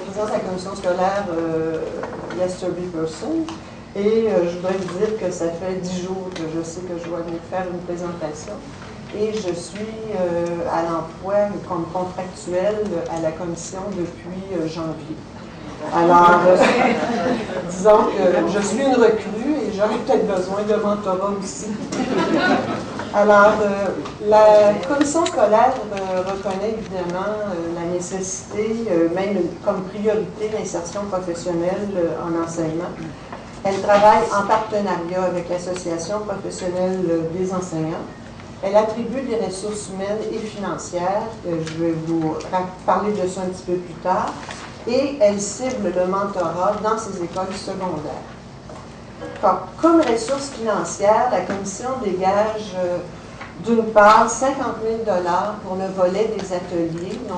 présidente de la commission scolaire Yesterday Person. Et je voudrais vous dire que ça fait 10 jours que je sais que je dois venir faire une présentation. Et je suis à l'emploi comme contractuelle à la commission depuis janvier. Alors, disons que je suis une recrue et j'aurais peut-être besoin de mentorat aussi. Alors, la commission scolaire reconnaît évidemment la nécessité, même comme priorité, l'insertion professionnelle en enseignement. Elle travaille en partenariat avec l'Association professionnelle des enseignants. Elle attribue des ressources humaines et financières, je vais vous parler de ça un petit peu plus tard, et elle cible le mentorat dans ses écoles secondaires. Comme ressources financières, la commission dégage d'une part 50 000 $ pour le volet des ateliers, dont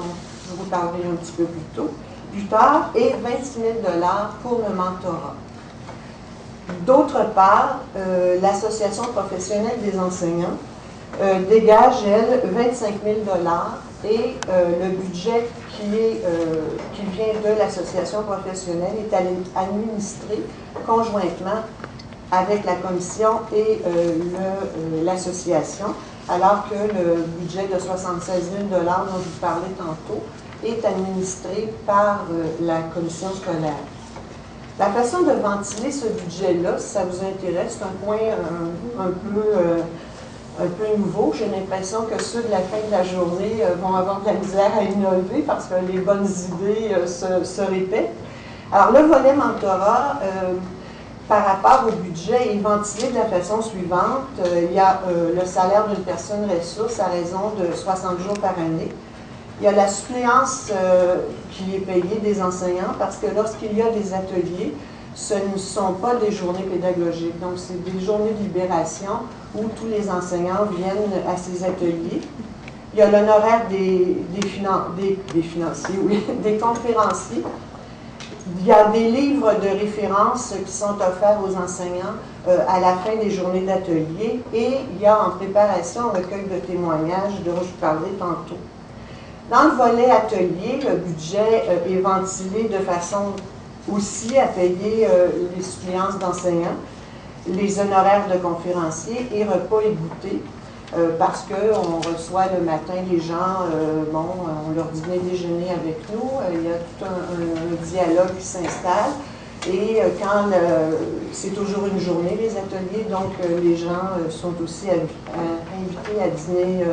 je vous parlerai un petit peu plus tard, et 26 000 $ pour le mentorat. D'autre part, l'Association professionnelle des enseignants dégage, elle, 25 000 $ et le budget qui vient de l'association professionnelle est administré conjointement avec la commission et l'association, alors que le budget de 76 000 $ dont je vous parlais tantôt est administré par la commission scolaire. La façon de ventiler ce budget-là, si ça vous intéresse, c'est un point un peu nouveau. J'ai l'impression que ceux de la fin de la journée vont avoir de la misère à innover parce que les bonnes idées se répètent. Alors, le volet mentorat, par rapport au budget, est ventilé de la façon suivante. Il y a le salaire d'une personne ressource à raison de 60 jours par année. Il y a la suppléance qui est payée des enseignants parce que lorsqu'il y a des ateliers, ce ne sont pas des journées pédagogiques. Donc, c'est des journées de libération où tous les enseignants viennent à ces ateliers. Il y a l'honoraire des financiers, oui, des conférenciers. Il y a des livres de référence qui sont offerts aux enseignants à la fin des journées d'atelier. Et il y a en préparation un recueil de témoignages dont je vous parlerai tantôt. Dans le volet atelier, le budget est ventilé de façon aussi à payer les suppléances d'enseignants, les honoraires de conférenciers et repas et goûter, parce qu'on reçoit le matin les gens, on leur dîner déjeuner avec nous, il y a tout un dialogue qui s'installe, et c'est toujours une journée les ateliers, donc les gens sont aussi invités à dîner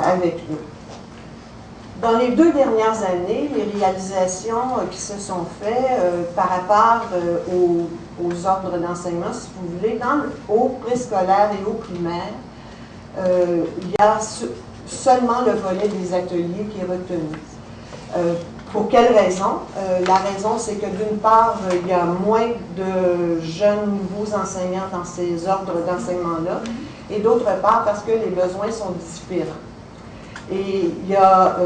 avec nous. Dans les 2 dernières années, les réalisations qui se sont faites par rapport aux ordres d'enseignement, si vous voulez, au préscolaire et au primaire, il y a seulement le volet des ateliers qui est retenu. Pour quelle raison? La raison, c'est que d'une part, il y a moins de jeunes nouveaux enseignants dans ces ordres d'enseignement-là, et d'autre part, parce que les besoins sont différents. Et il y a,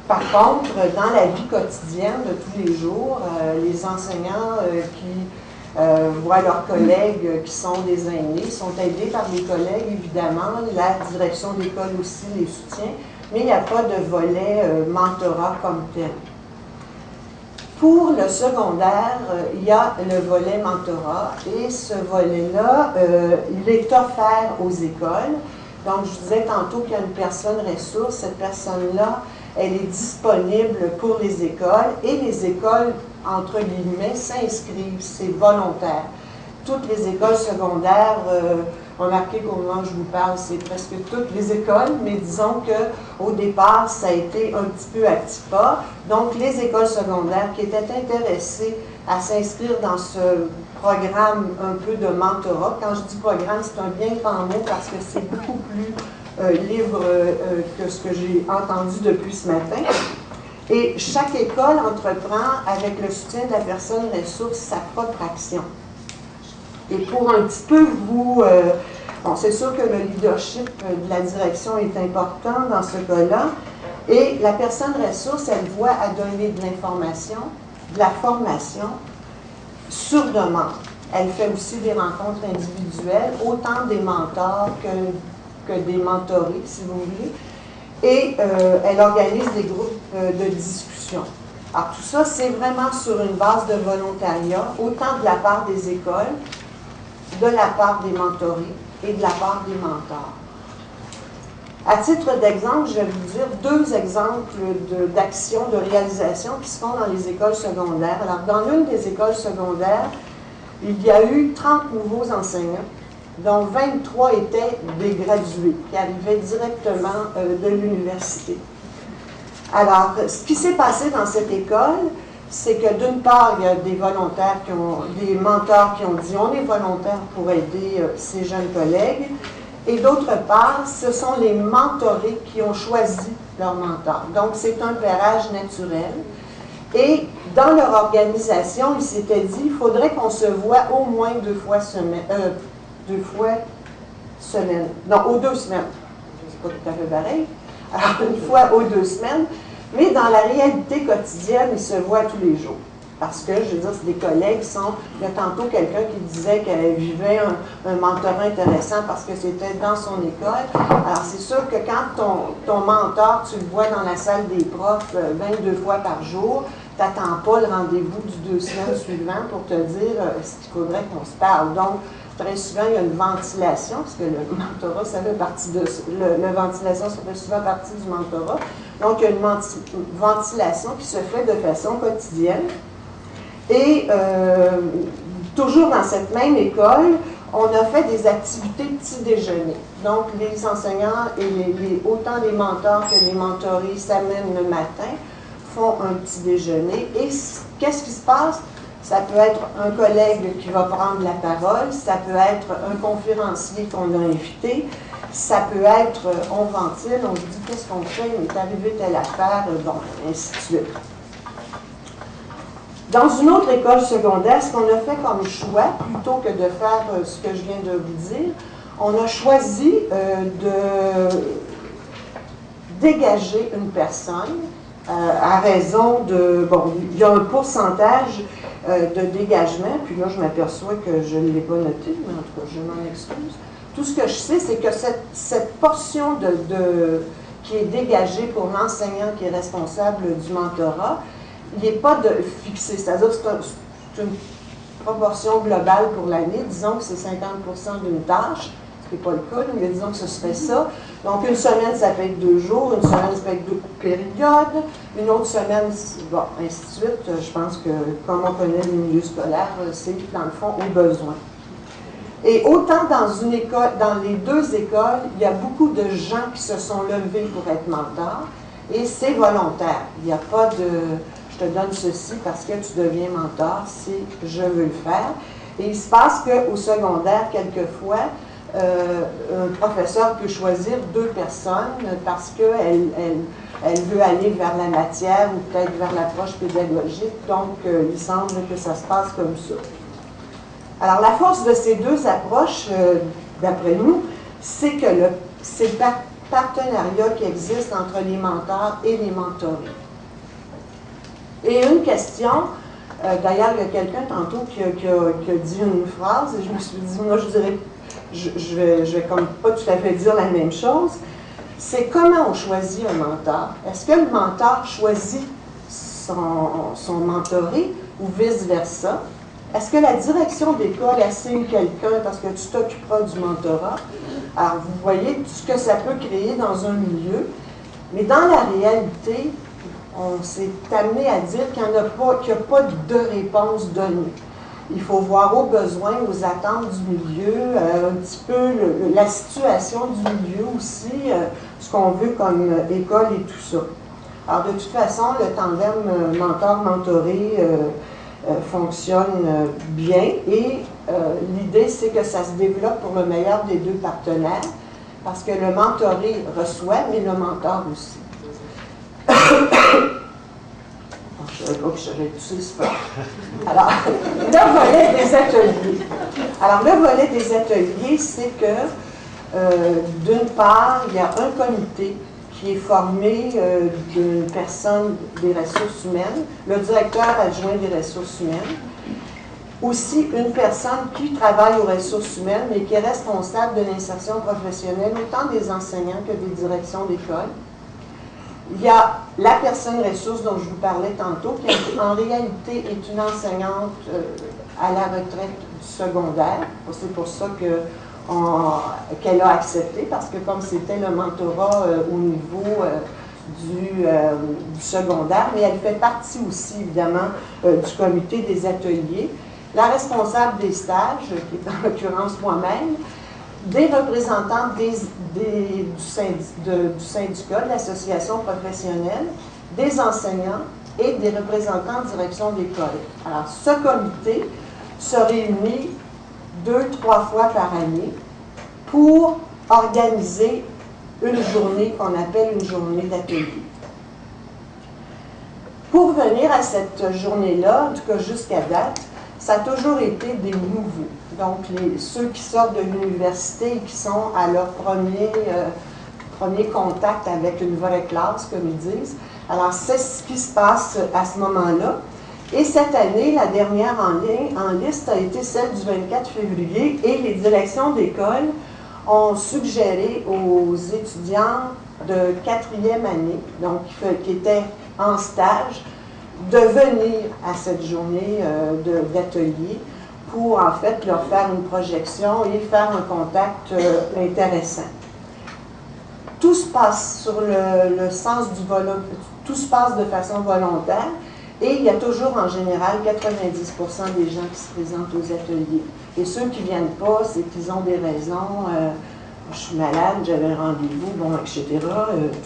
par contre, dans la vie quotidienne de tous les jours, les enseignants qui voient leurs collègues qui sont des aînés sont aidés par les collègues, évidemment. La direction de l'école aussi les soutient, mais il n'y a pas de volet mentorat comme tel. Pour le secondaire, il y a le volet mentorat et ce volet-là, il est offert aux écoles. Donc, je disais tantôt qu'il y a une personne ressource. Cette personne-là, elle est disponible pour les écoles et les écoles, entre guillemets, s'inscrivent. C'est volontaire. Toutes les écoles secondaires, remarquez qu'au moment où je vous parle, c'est presque toutes les écoles, mais disons qu'au départ, ça a été un petit peu à petits pas. Donc, les écoles secondaires qui étaient intéressées à s'inscrire dans ce programme un peu de mentorat. Quand je dis programme, c'est un bien grand mot parce que c'est beaucoup plus libre que ce que j'ai entendu depuis ce matin. Et chaque école entreprend, avec le soutien de la personne ressource, sa propre action. Et pour un petit peu vous... c'est sûr que le leadership de la direction est important dans ce cas-là. Et la personne ressource, elle voit à donner de l'information, de la formation, sur demande. Elle fait aussi des rencontres individuelles, autant des mentors que des mentorés, si vous voulez. Et elle organise des groupes de discussion. Alors tout ça, c'est vraiment sur une base de volontariat, autant de la part des écoles, de la part des mentorés et de la part des mentors. À titre d'exemple, je vais vous dire 2 exemples d'actions, de réalisations qui se font dans les écoles secondaires. Alors, dans l'une des écoles secondaires, il y a eu 30 nouveaux enseignants, dont 23 étaient des gradués, qui arrivaient directement de l'université. Alors, ce qui s'est passé dans cette école, c'est que d'une part, il y a des volontaires, des mentors qui ont dit « on est volontaires pour aider ces jeunes collègues », et d'autre part, ce sont les mentorés qui ont choisi leur mentor. Donc, c'est un pairage naturel. Et dans leur organisation, ils s'étaient dit, il faudrait qu'on se voit au moins 2 fois semaine. Non, aux 2 semaines. C'est pas tout à fait pareil. Alors, une fois aux 2 semaines. Mais dans la réalité quotidienne, ils se voient tous les jours. Parce que, je veux dire, c'est des collègues il y a tantôt quelqu'un qui disait qu'elle vivait un mentorat intéressant parce que c'était dans son école. Alors, c'est sûr que quand ton mentor, tu le vois dans la salle des profs 22 fois par jour, tu n'attends pas le rendez-vous du 2 semaines suivant pour te dire qu'il faudrait qu'on se parle. Donc, très souvent, il y a une ventilation, parce que le mentorat, ça fait partie de... La ventilation, ça fait souvent partie du mentorat. Donc, il y a une ventilation qui se fait de façon quotidienne. Et toujours dans cette même école, on a fait des activités petit déjeuner. Donc, les enseignants et autant les mentors que les mentorés s'amènent le matin, font un petit déjeuner. Et qu'est-ce qui se passe? Ça peut être un collègue qui va prendre la parole, ça peut être un conférencier qu'on a invité, ça peut être, on ventile, on se dit qu'est-ce qu'on fait, il est arrivé telle affaire, bon, ainsi de suite. Dans une autre école secondaire, ce qu'on a fait comme choix, plutôt que de faire ce que je viens de vous dire, on a choisi de dégager une personne à raison de... Bon, il y a un pourcentage de dégagement, puis là, je m'aperçois que je ne l'ai pas noté, mais en tout cas, je m'en excuse. Tout ce que je sais, c'est que cette portion qui est dégagée pour l'enseignant qui est responsable du mentorat, il n'est pas fixé, c'est-à-dire que c'est une proportion globale pour l'année. Disons que c'est 50% d'une tâche, ce qui n'est pas le cas, mais disons que ce serait ça. Donc, une semaine, ça peut être 2 jours, une semaine, ça peut être 2 périodes, une autre semaine, bon, ainsi de suite. Je pense que, comme on connaît le milieu scolaire, c'est, dans le fond, au besoin. Et autant dans une école, dans les 2 écoles, il y a beaucoup de gens qui se sont levés pour être mentors, et c'est volontaire. Il n'y a pas de... Je te donne ceci parce que tu deviens mentor, si je veux le faire. Et il se passe qu'au secondaire, quelquefois, un professeur peut choisir 2 personnes parce qu'elle veut aller vers la matière ou peut-être vers l'approche pédagogique. Donc, il semble que ça se passe comme ça. Alors, la force de ces 2 approches, d'après nous, c'est que c'est le partenariat qui existe entre les mentors et les mentorés. Et une question, d'ailleurs, il y a quelqu'un tantôt qui a dit une phrase, et je me suis dit, moi, je dirais, je vais comme pas tout à fait dire la même chose, c'est comment on choisit un mentor. Est-ce que le mentor choisit son mentoré ou vice-versa? Est-ce que la direction d'école assigne quelqu'un parce que tu t'occuperas du mentorat? Alors, vous voyez tout ce que ça peut créer dans un milieu, mais dans la réalité, on s'est amené à dire qu'il n'y a pas de réponse donnée. Il faut voir aux besoins, aux attentes du milieu, un petit peu la situation du milieu aussi, ce qu'on veut comme école et tout ça. Alors, de toute façon, le tandem mentor-mentoré fonctionne bien et l'idée, c'est que ça se développe pour le meilleur des 2 partenaires parce que le mentoré reçoit, mais le mentor aussi. Je ne savais pas que j'avais toussé ce fort. Alors, le volet des ateliers. Alors, le volet des ateliers, c'est que, d'une part, il y a un comité qui est formé d'une personne des ressources humaines, le directeur adjoint des ressources humaines, aussi une personne qui travaille aux ressources humaines, mais qui est responsable de l'insertion professionnelle, autant des enseignants que des directions d'école. Il y a la personne ressource dont je vous parlais tantôt, qui en réalité est une enseignante à la retraite du secondaire. C'est pour ça qu'elle a accepté, parce que comme c'était le mentorat au niveau du secondaire, mais elle fait partie aussi, évidemment, du comité des ateliers. La responsable des stages, qui est en l'occurrence moi-même, des représentants du syndicat, de l'association professionnelle, des enseignants et des représentants de direction d'école. Alors, ce comité se réunit 2-3 fois par année pour organiser une journée qu'on appelle une journée d'atelier. Pour venir à cette journée-là, en tout cas jusqu'à date, ça a toujours été des nouveaux. Donc, ceux qui sortent de l'université et qui sont à leur premier contact avec une vraie classe, comme ils disent. Alors, c'est ce qui se passe à ce moment-là. Et cette année, la dernière en liste a été celle du 24 février et les directions d'école ont suggéré aux étudiants de 4e année, donc qui étaient en stage, de venir à cette journée d'atelier pour en fait leur faire une projection et faire un contact intéressant. Tout se passe sur le sens du tout se passe de façon volontaire et il y a toujours en général 90% des gens qui se présentent aux ateliers. Et ceux qui ne viennent pas, c'est qu'ils ont des raisons, je suis malade, j'avais un rendez-vous, bon, etc.,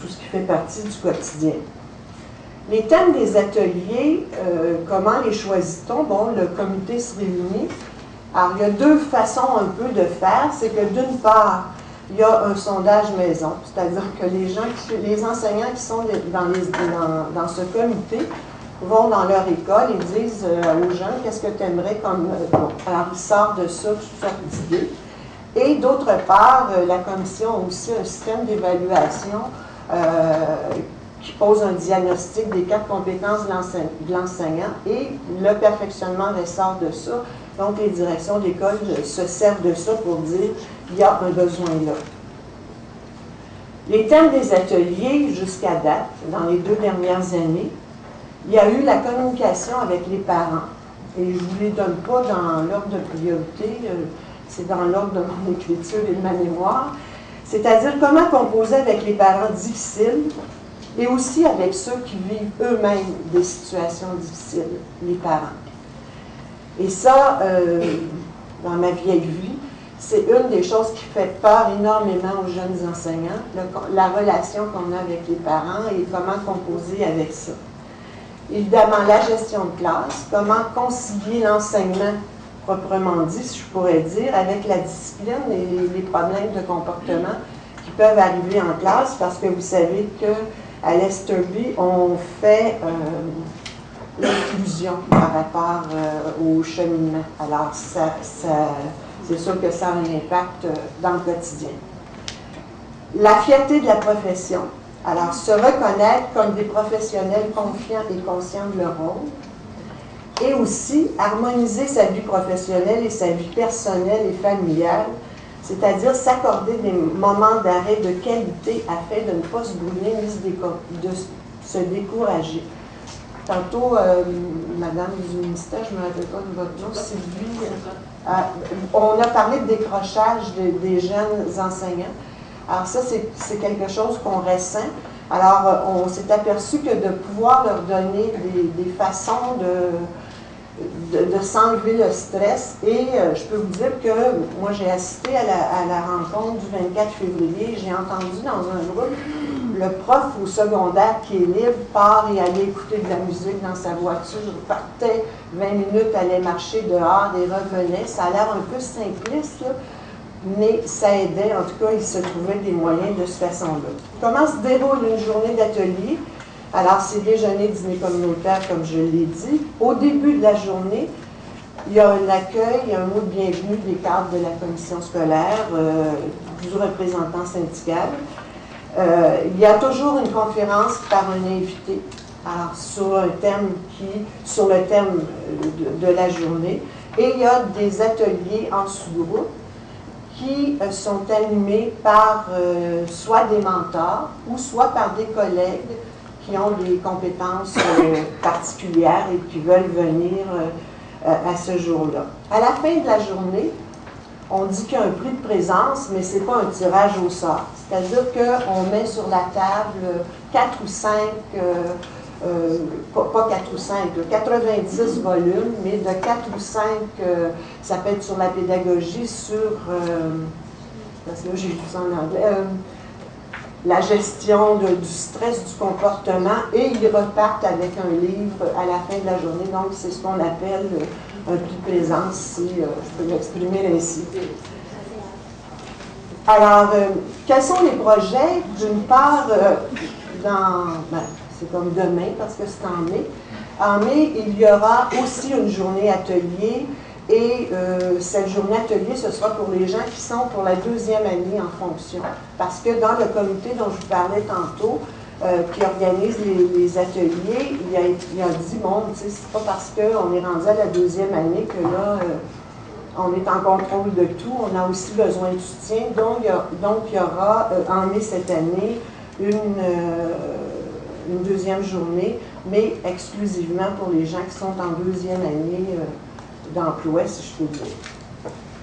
tout ce qui fait partie du quotidien. Les thèmes des ateliers, comment les choisit-on? Bon, le comité se réunit. Alors, il y a deux façons un peu de faire. C'est que d'une part, il y a un sondage maison, c'est-à-dire que les enseignants qui sont dans ce comité vont dans leur école et disent aux jeunes, qu'est-ce que tu aimerais comme... Bon, alors, ils sortent de ça, toutes sortes d'idées. Et d'autre part, la commission a aussi un système d'évaluation qui pose un diagnostic des 4 compétences de l'enseignant et le perfectionnement ressort de ça. Donc, les directions d'école se servent de ça pour dire qu'il y a un besoin là. Les thèmes des ateliers, jusqu'à date, dans les 2 dernières années, il y a eu la communication avec les parents. Et je ne vous les donne pas dans l'ordre de priorité, c'est dans l'ordre de mon écriture et de ma mémoire. C'est-à-dire comment composer avec les parents difficiles, et aussi avec ceux qui vivent eux-mêmes des situations difficiles, les parents. Et ça, dans ma vieille vie, c'est une des choses qui fait peur énormément aux jeunes enseignants, la relation qu'on a avec les parents et comment composer avec ça. Évidemment, la gestion de classe, comment concilier l'enseignement proprement dit, si je pourrais dire, avec la discipline et les problèmes de comportement qui peuvent arriver en classe, parce que vous savez qu'à l'Esterby, on fait l'inclusion par rapport au cheminement. Alors, c'est sûr que ça a un impact dans le quotidien. La fierté de la profession. Alors, se reconnaître comme des professionnels confiants et conscients de leur rôle. Et aussi, harmoniser sa vie professionnelle et sa vie personnelle et familiale, c'est-à-dire s'accorder des moments d'arrêt de qualité afin de ne pas se brûler ni de se décourager. Tantôt, Madame du ministère, je ne me rappelle pas de votre nom, Sylvie, on a parlé de décrochage des jeunes enseignants. Alors ça, c'est quelque chose qu'on ressent. Alors, on s'est aperçu que de pouvoir leur donner des façons de s'enlever le stress. Et je peux vous dire que moi, j'ai assisté à la rencontre du 24 février. J'ai entendu dans un groupe le prof au secondaire qui est libre part et allait écouter de la musique dans sa voiture, partait 20 minutes, allait marcher dehors et revenait. Ça a l'air un peu simpliste, là, mais ça aidait. En tout cas, il se trouvait des moyens de cette façon-là. Comment se déroule une journée d'atelier? Alors, c'est déjeuner, dîner communautaire, comme je l'ai dit. Au début de la journée, il y a un accueil, un mot de bienvenue des cadres de la commission scolaire, du représentant syndical. Il y a toujours une conférence par un invité, alors sur le thème de la journée. Et il y a des ateliers en sous-groupe qui sont animés par soit des mentors ou soit par des collègues qui ont des compétences particulières et qui veulent venir à ce jour-là. À la fin de la journée, on dit qu'il y a un prix de présence, mais ce n'est pas un tirage au sort. C'est-à-dire qu'on met sur la table 4 ou 5, pas 4 ou 5, 90 volumes, mais de 4 ou 5, ça peut être sur la pédagogie, sur, parce que là j'ai lu ça en anglais, la gestion du stress, du comportement, et ils repartent avec un livre à la fin de la journée. Donc, c'est ce qu'on appelle un prix de présence, si je peux l'exprimer ainsi. Alors, quels sont les projets? D'une part, c'est comme demain, parce que c'est en mai. En mai, il y aura aussi une journée atelier, et cette journée atelier, ce sera pour les gens qui sont pour la 2e année en fonction. Parce que dans le comité dont je vous parlais tantôt, qui organise les ateliers, il a dit, bon, tu sais, c'est pas parce qu'on est rendu à la 2e année que là, on est en contrôle de tout, on a aussi besoin de soutien. Donc, il y aura en mai cette année une 2e journée, mais exclusivement pour les gens qui sont en 2e année d'emploi, si je peux dire.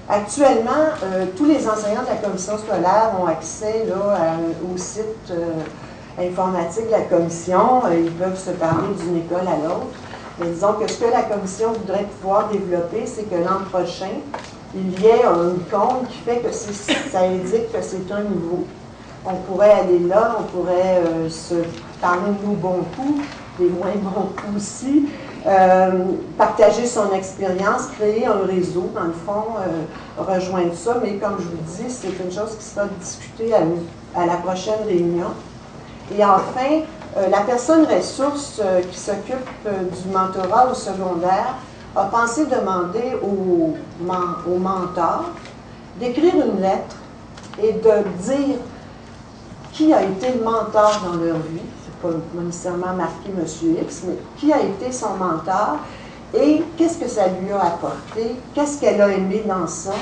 Actuellement, tous les enseignants de la commission scolaire ont accès là, au site informatique de la commission. Ils peuvent se parler d'une école à l'autre. Mais disons que ce que la commission voudrait pouvoir développer, c'est que l'an prochain, il y ait un icône qui fait que ça indique que c'est un nouveau. On pourrait aller là, on pourrait se parler de nos bons coups, des moins bons coups aussi, partager son expérience, créer un réseau, dans le fond, rejoindre ça. Mais comme je vous dis, c'est une chose qui sera discutée à la prochaine réunion. Et enfin, la personne ressource qui s'occupe du mentorat au secondaire a pensé demander aux mentors d'écrire une lettre et de dire qui a été le mentor dans leur vie. C'est pas nécessairement marqué M. X, mais qui a été son mentor et qu'est-ce que ça lui a apporté, qu'est-ce qu'elle a aimé dans ça.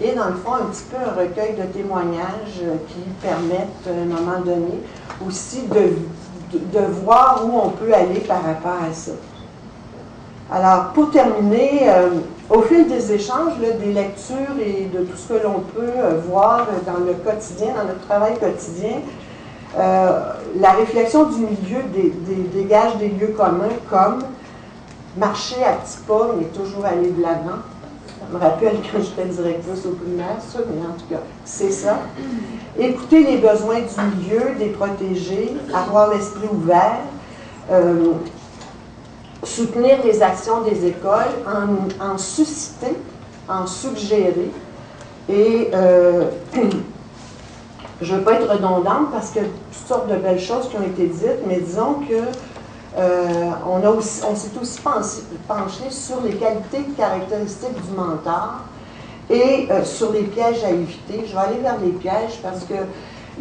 Et dans le fond, un petit peu un recueil de témoignages qui permettent, à un moment donné, aussi de voir où on peut aller par rapport à ça. Alors, pour terminer, au fil des échanges, là, des lectures et de tout ce que l'on peut voir dans le quotidien, dans notre travail quotidien, la réflexion du milieu dégage des lieux communs comme marcher à petits pas, mais toujours aller de l'avant. Ça me rappelle quand j'étais directrice au primaire, ça, mais en tout cas, c'est ça. Écouter les besoins du milieu, des protéger, avoir l'esprit ouvert, soutenir les actions des écoles, en susciter, en suggérer. Et je ne veux pas être redondante parce qu'il y a toutes sortes de belles choses qui ont été dites, mais disons que on s'est aussi penché sur les qualités et caractéristiques du mentor et sur les pièges à éviter. Je vais aller vers les pièges parce que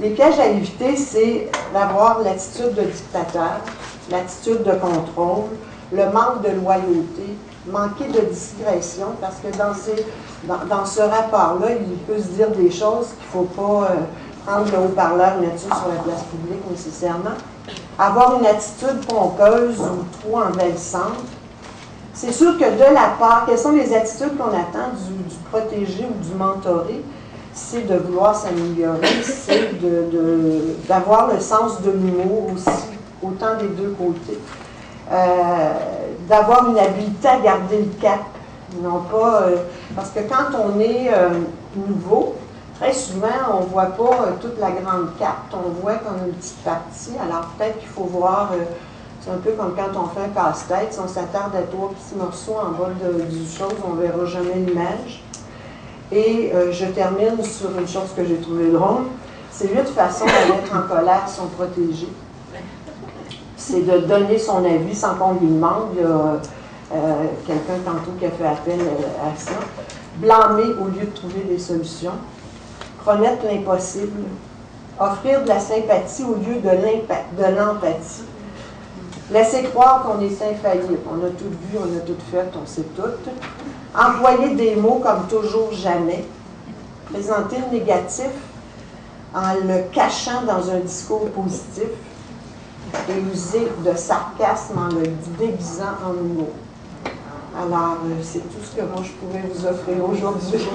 les pièges à éviter, c'est d'avoir l'attitude de dictateur, l'attitude de contrôle, le manque de loyauté, manquer de discrétion, parce que dans ce rapport-là, il peut se dire des choses qu'il ne faut pas prendre le haut-parleur et mettre ça sur la place publique nécessairement. Avoir une attitude pompeuse ou trop envahissante. C'est sûr que de la part, quelles sont les attitudes qu'on attend du protégé ou du mentoré? C'est de vouloir s'améliorer, c'est d'avoir le sens de l'humour aussi, autant des deux côtés. D'avoir une habileté à garder le cap, non pas... parce que quand on est nouveau, très souvent, on ne voit pas toute la grande carte, on voit comme une petite partie. Alors peut-être qu'il faut voir, c'est un peu comme quand on fait un casse-tête, si on s'attarde à 3 petits morceaux en bas du chose, on ne verra jamais l'image. Et je termine sur une chose que j'ai trouvée drôle, c'est 8 façons de mettre en colère son protégé. C'est de donner son avis sans qu'on lui demande. Il y a quelqu'un tantôt qui a fait appel à ça. Blâmer au lieu de trouver des solutions. Promettre l'impossible. Offrir de la sympathie au lieu de l'empathie. Laisser croire qu'on est infaillible. On a tout vu, on a tout fait, on sait tout. Employer des mots comme toujours, jamais. présenter le négatif en le cachant dans un discours positif et user de sarcasme en le déguisant en humour. Alors, c'est tout ce que moi je pouvais vous offrir aujourd'hui.